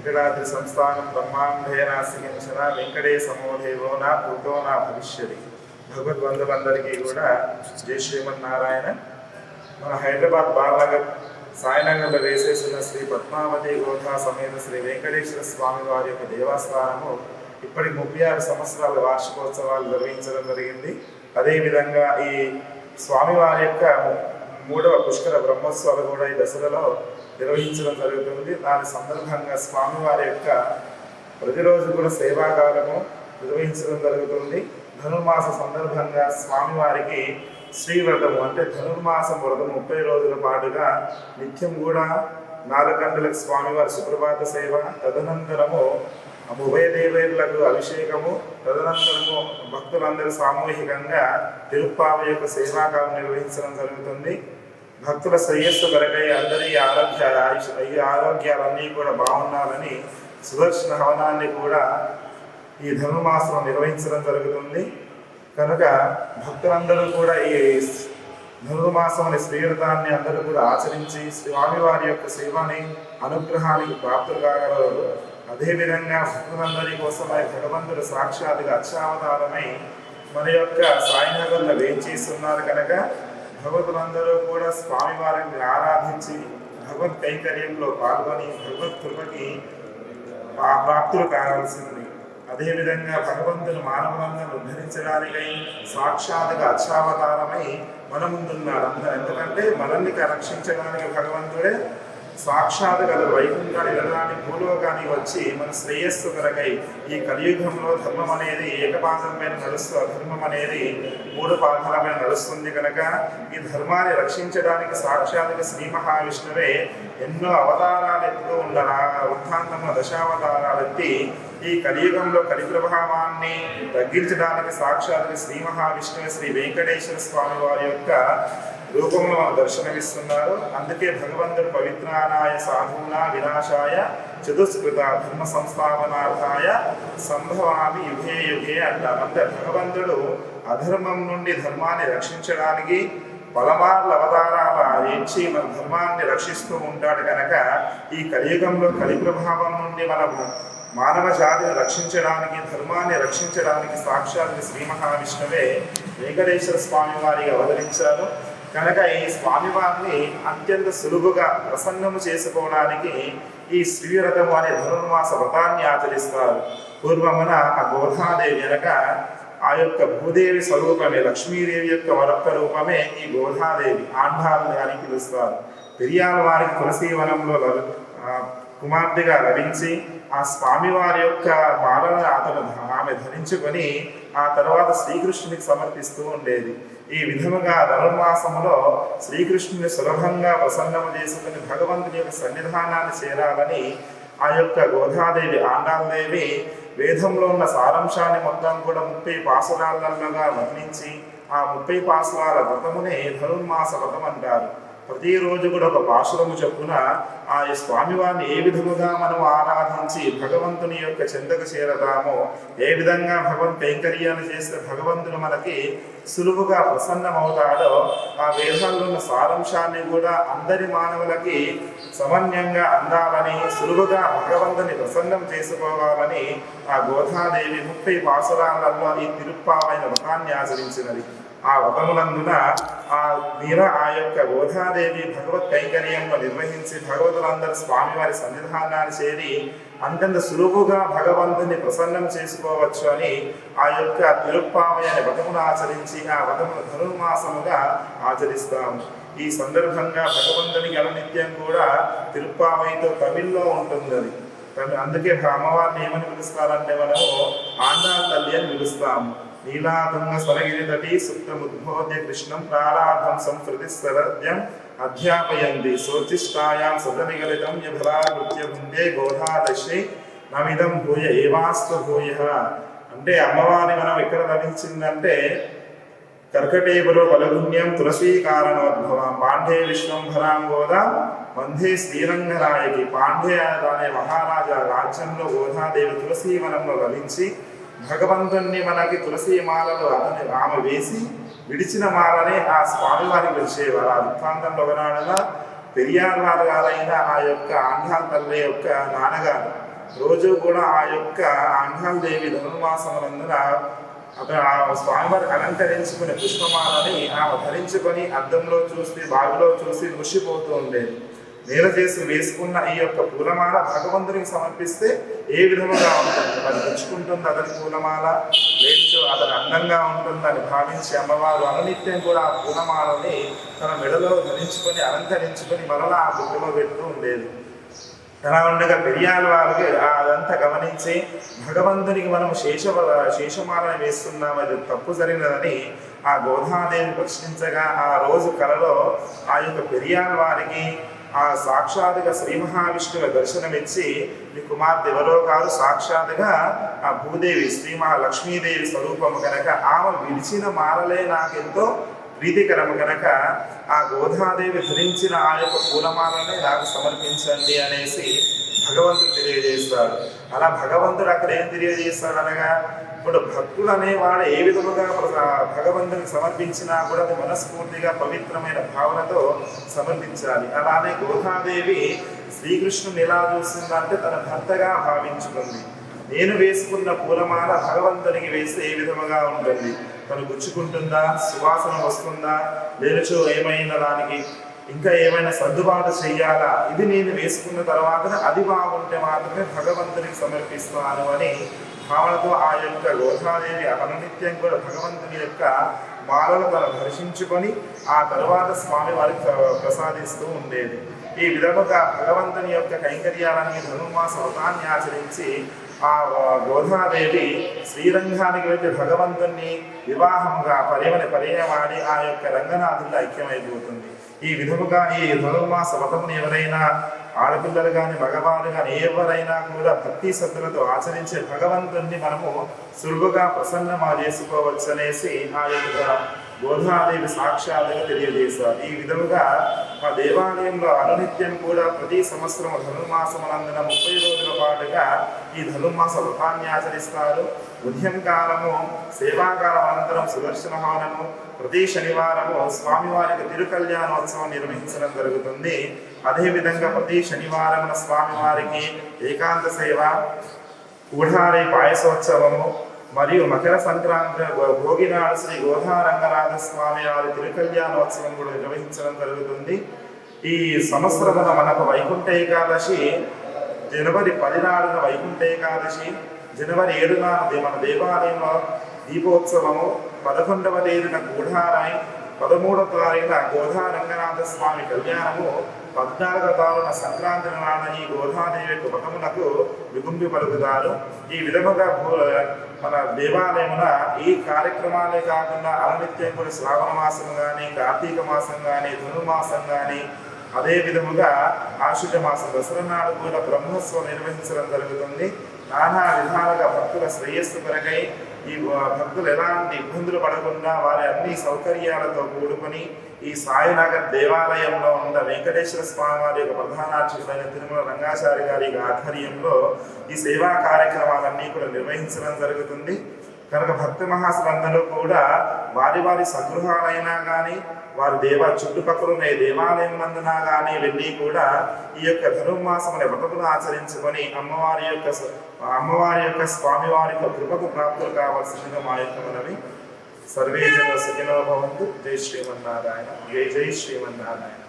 వెంకటాద్రి సంస్థానం బ్రహ్మాండేనాశించిన వెంకటేశమో దేవో నా పూతో నా భవిష్యది. భగవద్బంధువులందరికీ కూడా జై శ్రీమన్నారాయణ. మన హైదరాబాద్ బాలనగర్ సాయినగర్లో వేసేసిన శ్రీ పద్మావతి గోధా సమేత శ్రీ వెంకటేశ్వర స్వామి వారి యొక్క దేవస్థానము ఇప్పటికి 36 సంవత్సరాల వార్షికోత్సవాలు నిర్వహించడం జరిగింది. అదేవిధంగా ఈ స్వామివారి యొక్క 3వ పుష్కర బ్రహ్మోత్సవాలు కూడా ఈ దశలలో నిర్వహించడం జరుగుతుంది. దాని సందర్భంగా స్వామివారి యొక్క ప్రతిరోజు కూడా సేవాకాలము నిర్వహించడం జరుగుతుంది. ధనుర్మాస సందర్భంగా స్వామివారికి శ్రీవ్రతము అంటే ధనుర్మాసం వ్రతం 30 రోజుల పాటుగా నిత్యం కూడా 4 గంటలకు స్వామివారి సుప్రభాత సేవ, తదనంతరము ఉభయ దేవేరులకు అభిషేకము, తదనంతరము భక్తులందరూ సామూహికంగా తిరుప్పావి యొక్క సేవాకాలం నిర్వహించడం జరుగుతుంది. భక్తుల శ్రేయస్సు కొరకై అందరి ఆరోగ్యాలన్నీ కూడా బాగుండాలని సుదర్శన హవనాన్ని కూడా ఈ ధనుర్మాసం నిర్వహించడం జరుగుతుంది. కనుక భక్తులందరూ కూడా ఈ ధనుర్మాసం అనే శ్రీవ్రతాన్ని అందరూ కూడా ఆచరించి స్వామివారి యొక్క సేవని అనుగ్రహానికి ప్రాప్తులు కాగలరు. అదేవిధంగా భక్తులందరి కోసమై భగవంతుడు సాక్షాత్తుగా అక్షావతారమై మన యొక్క సాయినగర్లో వేంచేస్తున్నారు. కనుక భగవంతులందరూ కూడా స్వామివారిని ఆరాధించి భగవత్ కైంకర్యంలో పాల్గొని భగవత్ కృపకి ప్రాప్తులు కావాల్సింది. అదేవిధంగా భగవంతుని మానవులందరూ ఉద్ధరించడానికై సాక్షాత్తుగా అక్షావతారమై మన ముందున్నాడు. ఎందుకంటే మనల్ని రక్షించడానికి భగవంతుడే సాక్షాత్తుగా వైకుంఠాన్ని వెళ్ళడానికి భూలోకానికి వచ్చి మన శ్రేయస్సు కొరకై ఈ కలియుగంలో ధర్మం అనేది ఏకపాదం పైన నడుస్తూ అధర్మం అనేది 3 పాదాల పైన నడుస్తుంది. కనుక ఈ ధర్మాన్ని రక్షించడానికి సాక్షాత్తుగా శ్రీ మహావిష్ణువే ఎన్నో అవతారాలు ఎత్తుతూ ఉండగా వృత్తాంతంలో దశావతారాలెత్తి ఈ కలియుగంలో కలి ప్రభావాన్ని తగ్గించడానికి సాక్షాత్తుగా శ్రీ మహావిష్ణువే శ్రీ వెంకటేశ్వర స్వామి వారి యొక్క రూపంలో మనం దర్శనమిస్తున్నారు. అందుకే భగవంతుడు పవిత్రానాయ సాధూనా వినాశాయ చతుస్కృత ధర్మ సంస్థాపనార్థాయ సంభవామి యుగే యుగే అంటారు. అంటే భగవంతుడు అధర్మం నుండి ధర్మాన్ని రక్షించడానికి పలమార్ల అవతారాల ఇచ్చి మన ధర్మాన్ని రక్షిస్తూ ఉంటాడు. కనుక ఈ కలియుగంలో కలి ప్రభావం నుండి మన మానవ జాతిని రక్షించడానికి ధర్మాన్ని రక్షించడానికి సాక్షాత్ శ్రీ మహావిష్ణువే వెంకటేశ్వర స్వామి వారికి అవతరించారు. కనుక ఈ స్వామివారిని అత్యంత సులువుగా ప్రసన్నము చేసుకోవడానికి ఈ శ్రీవ్రతము అనే ధనుర్మాస వ్రతాన్ని ఆచరిస్తారు. పూర్వమున ఆ గోధాదేవి అనక ఆ యొక్క భూదేవి స్వరూపమే లక్ష్మీదేవి యొక్క మరొక్క రూపమే ఈ గోధాదేవి ఆండాలని అని పిలుస్తారు. పెరియాల వారికి తులసీవనంలో కుమార్తెగా లభించి ఆ స్వామివారి యొక్క మాలను ఆమె ధరించుకొని ఆ తర్వాత శ్రీకృష్ణునికి సమర్పిస్తూ ఉండేది. ఈ విధముగా ధనుర్మాసములో శ్రీకృష్ణుని సులభంగా ప్రసన్నము చేసుకుని భగవంతుని యొక్క సన్నిధానాన్ని చేరాలని ఆ యొక్క గోధాదేవి ఆండాలదేవి వేదంలో ఉన్న సారాంశాన్ని మొత్తం కూడా 30 పాసురాలుగా వర్ణించి ఆ 30 పాసురాల వ్రతమునే ధనుర్మాస వ్రతం అంటారు. ప్రతిరోజు కూడా ఒక పాశురము చొప్పున ఆ స్వామివారిని ఏ విధముగా మనం ఆరాధించి భగవంతుని యొక్క చెంతకు చేరదామో, ఏ విధంగా భగవంతు కైంకర్యాన్ని చేస్తే భగవంతుడు మనకి సులువుగా ప్రసన్నమవుతాడో ఆ వేదాల్లో ఉన్న సారాంశాన్ని కూడా అందరి మానవులకి సమన్యంగా అందాలని సులువుగా భగవంతుని ప్రసన్నం చేసుకోవాలని ఆ గోధాదేవి 30 పాసురాలలో ఈ తిరుప్పావైన వ్రతాన్ని ఆచరించినది. ఆ వ్రతములందున ఆ యొక్క గోధాదేవి భగవత్ కైంకర్యంలో నిర్వహించి భగవతులందరూ స్వామివారి సన్నిధానాన్ని చేరి అంతంత సులువుగా భగవంతుని ప్రసన్నం చేసుకోవచ్చు అని ఆ యొక్క తిరుప్పావై అనే వ్రతమును ఆచరించి ఆ వ్రతమును ధనుర్మాసముగా ఆచరిస్తాము. ఈ సందర్భంగా భగవంతునికి అనునిత్యం కూడా తిరుప్పావైతో తమిళ్లో ఉంటుంది. అది అందుకే అమ్మవారిని ఏమని పిలుస్తారంటే మనము ఆండాల్ తల్లి అని పిలుస్తాము. నీలాతంగ స్వరగిరి తటి సుప్తముద్బోధ్య కృష్ణం ప్రారాధం సంస్కృతి సరద్యం అధ్యాపయంది సోచిష్టాయాం సదనిగలితం యభలాకృత్య బృందే గోధాదశి నమిదం భూయ ఏవాస్తు భూయ. అంటే అమ్మవారిని మనం ఎక్కడ లభించిందంటే కర్కటేపులో బలగుణ్యం తులసీ కారణోద్భవం పాండే విశ్వంభరాం గోదా వందే శ్రీరంగరాయకి. పాండే అనే మహారాజా రాజ్యంలో గోధాదేవి తులసీవనంలో లభించి భగవంతుణ్ణి మనకి తులసీ మాలలో ఆమె వేసి విడిచిన మాలని ఆ స్వామివారికి పిలిచేవారు. ఆ వృత్తాంతంలో ఒకనాడుగా పెరియార్ వారు గారైన ఆ యొక్క ఆండాల్ తల్లి యొక్క నాన్నగారు రోజు కూడా ఆ యొక్క ఆండాళదేవి ధనుర్మాసమునందున ఆ స్వామివారికి అలంకరించుకునే పుష్పమాలని ఆమె ధరించుకొని అద్దంలో చూసి బావిలో చూసి మురిసిపోతూ ఉండేది. నేల చేసి వేసుకున్న ఈ యొక్క పూలమాల భగవంతునికి సమర్పిస్తే ఏ విధముగా ఉంటుంది, మరి పుచ్చుకుంటుంది అతని పూలమాల, లేదు అతను అందంగా ఉంటుందని భావించి అమ్మవారు అనునిత్యం కూడా ఆ పూలమాలని తన మెడలో ధరించుకొని అలంకరించుకొని మరలా ఆ బుట్టలో పెడుతూ ఉండేది. అలా ఉండగా పెరియాల వారికి అదంతా గమనించి భగవంతునికి మనం శేషమాలను వేస్తున్నాం, అది తప్పు జరిగినదని ఆ గోధాదేవి ప్రశ్నించగా ఆ రోజు కలలో ఆ యొక్క పెరియాల వారికి ఆ సాక్షాత్తుగా శ్రీ మహావిష్ణువు దర్శనమిచ్చి మీ కుమార్తె ఎవరో కాదు, సాక్షాత్తుగా ఆ భూదేవి శ్రీ మహాలక్ష్మీదేవి స్వరూపము కనుక ఆమె విడిచిన మాలలే నాకెంతో ప్రీతికరము కనుక ఆ గోధాదేవి ధరించిన ఆ యొక్క పూలమాలనే నాకు సమర్పించండి అనేసి భగవంతుడు తెలియజేస్తాడు. అలా భగవంతుడు అక్కడ ఏం తెలియజేస్తాడు అనగా, ఇప్పుడు భక్తులు అనేవాడు ఏ విధముగా భగవంతునికి సమర్పించినా కూడా అది మనస్ఫూర్తిగా పవిత్రమైన భావనతో సమర్పించాలి. అలానే గోధాదేవి శ్రీకృష్ణుని ఎలా చూస్తుందంటే తన భర్తగా భావించుకుంది. నేను వేసుకున్న పూలమాల భగవంతునికి వేస్తే ఏ విధముగా ఉంటుంది, తను గుచ్చుకుంటుందా, సువాసన వస్తుందా, లేనిచో ఏమైనా దానికి ఇంకా ఏమైనా సర్దుబాటు చెయ్యాలా, ఇది నేను వేసుకున్న తర్వాత అది బాగుంటే మాత్రమే భగవంతునికి సమర్పిస్తాను అని భావనతో ఆ యొక్క గోధాదేవి అనునిత్యం కూడా భగవంతుని యొక్క మాలను తను దర్శించుకొని ఆ తర్వాత స్వామి వారికి ప్రసాదిస్తూ ఉండేది. ఈ విధముగా భగవంతుని యొక్క కైంకర్యాలని ధనుర్మాస వ్రతాన్ని ఆచరించి ఆ గోధాదేవి శ్రీరంగానికి వెళ్ళి భగవంతుని వివాహముగా పర్యవాడి ఆ యొక్క రంగనాథుల్లో ఐక్యమైపోతుంది. ఈ విధముగా ఈ ధనుర్మాస వ్రతమును ఎవరైనా ఆడపిల్లలు కానీ మగవారు కానీ ఎవరైనా కూడా భక్తి శ్రద్ధలతో ఆచరించే భగవంతుని మనము సులువుగా ప్రసన్నమా చేసుకోవచ్చు అనేసి ఆ యొక్క గోధాదేవి సాక్షాత్తుగా తెలియజేశారు. ఈ విధముగా మా దేవాలయంలో అనునిత్యం కూడా ప్రతి సంవత్సరం ధనుర్మాసమునందున 30 రోజుల పాటుగా ఈ ధనుర్మాస వ్రతాన్ని ఆచరిస్తారు. ఉదయం కాలము సేవాకాలం అనంతరం సుదర్శన హవనము, ప్రతి శనివారము స్వామివారికి తిరుకల్యాణోత్సవం నిర్వహించడం జరుగుతుంది. అదేవిధంగా ప్రతి శనివారం స్వామివారికి ఏకాంత సేవ, కూఢారి పాయసోత్సవము మరియు మకర సంక్రాంతి భోగినాడు శ్రీ గోధారంగనాథ స్వామి వారి తిరుకల్యాణోత్సవం కూడా నిర్వహించడం జరుగుతుంది. ఈ సంవత్సరమున మనకు వైకుంఠ ఏకాదశి జనవరి 10 నాడున వైకుంఠ ఏకాదశి, జనవరి 7 నాడు మన దేవాలయంలో దీపోత్సవము, 11వ తేదీన గూఢారాయి, 13వ తారీఖున గోధారంగనాథ స్వామి కళ్యాణము, 14వ తారీఖున సంక్రాంతి నాడు ఈ గోధాదేవి వ్రతమునకు విగుంపి పలుకుతారు. ఈ విధముగా మన దేవాలయమున ఈ కార్యక్రమాలే కాకుండా అనునిత్యం కూడా శ్రావణ మాసం కానీ, కార్తీక మాసం కానీ, ధనుర్మాసం కానీ, అదే విధముగా ఆశ్వజ మాసం దసరా నాడు కూడా బ్రహ్మోత్సవం నిర్వహించడం జరుగుతుంది. నానా విధాలుగా భక్తుల శ్రేయస్సు కొరకై ఈ భక్తులు ఎలాంటి ఇబ్బందులు పడకుండా వారి అన్ని సౌకర్యాలతో కూడుకొని ఈ సాయినగర్ దేవాలయంలో ఉన్న వెంకటేశ్వర స్వామి వారి యొక్క ప్రధానార్చకుడైన తిరుమల రంగాచారి గారి ఆధ్వర్యంలో ఈ సేవా కార్యక్రమాలన్నీ కూడా నిర్వహించడం జరుగుతుంది. కనుక భక్త మహాసులందరూ కూడా వారి వారి సగృహాలైనా కానీ వారి చుట్టుపక్కల ఉన్న దేవాలయం నందునా కానీ వెళ్ళి కూడా ఈ యొక్క ధనుర్మాసం అనే వ్రతమును ఆచరించుకొని అమ్మవారి యొక్క స్వామివారి యొక్క కృపకు ప్రాప్తులు కావాల్సిందిగా మా యొక్క మనవి. సర్వే జన సుఖినో భవంతు. జై శ్రీమన్నారాయణ. జై జై శ్రీమన్నారాయణ.